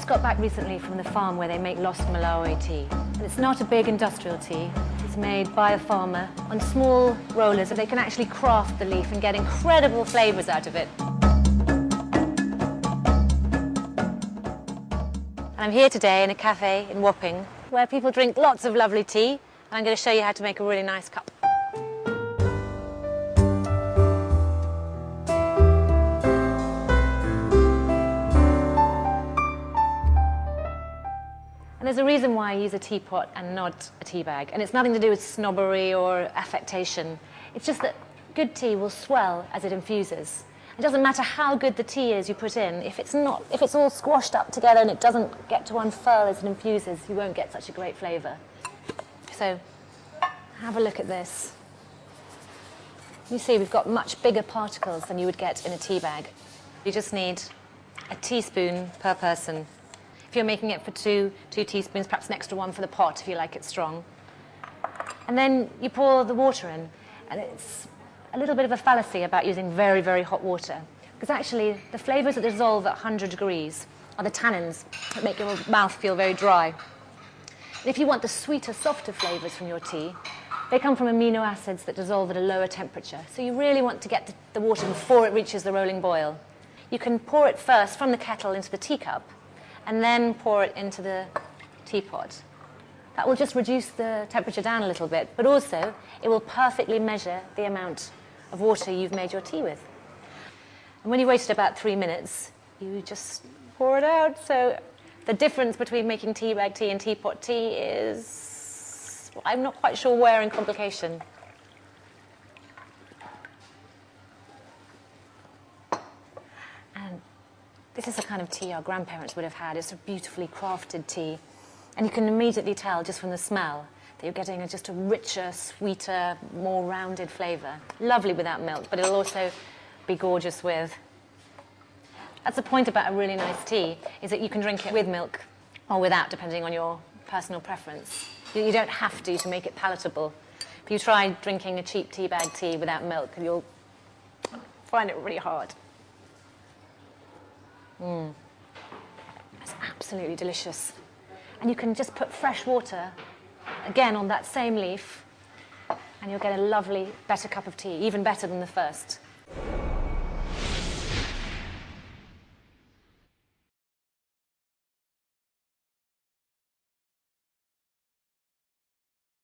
got back recently from the farm where they make Lost Malawi tea. And it's not a big industrial tea. It's made by a farmer on small rollers so they can actually craft the leaf and get incredible flavours out of it. And I'm here today in a cafe in Wapping where people drink lots of lovely tea. And I'm going to show you how to make a really nice cup. And there's a reason why I use a teapot and not a tea bag. And it's nothing to do with snobbery or affectation. It's just that good tea will swell as it infuses. It doesn't matter how good the tea is you put in. If it's all squashed up together and it doesn't get to unfurl as it infuses, you won't get such a great flavour. So have a look at this. You see we've got much bigger particles than you would get in a tea bag. You just need a teaspoon per person. If you're making it for two teaspoons, perhaps an extra one for the pot if you like it strong. And then you pour the water in. And it's a little bit of a fallacy about using very, very hot water. Because actually, the flavours that dissolve at 100 degrees are the tannins that make your mouth feel very dry. And if you want the sweeter, softer flavours from your tea, they come from amino acids that dissolve at a lower temperature. So you really want to get the water before it reaches the rolling boil. You can pour it first from the kettle into the teacup, and then pour it into the teapot. That will just reduce the temperature down a little bit, but also it will perfectly measure the amount of water you've made your tea with. And when you've waited about 3 minutes, you just pour it out. So the difference between making tea bag tea and teapot tea is, well, I'm not quite sure where in complication. And this is the kind of tea our grandparents would have had. It's a beautifully crafted tea. And you can immediately tell just from the smell that you're getting just a richer, sweeter, more rounded flavour. Lovely without milk, but it'll also be gorgeous with. That's the point about a really nice tea, is that you can drink it with milk or without, depending on your personal preference. You don't have to make it palatable. If you try drinking a cheap tea bag tea without milk, you'll find it really hard. It's absolutely delicious. And you can just put fresh water, again, on that same leaf, and you'll get a lovely, better cup of tea, even better than the first.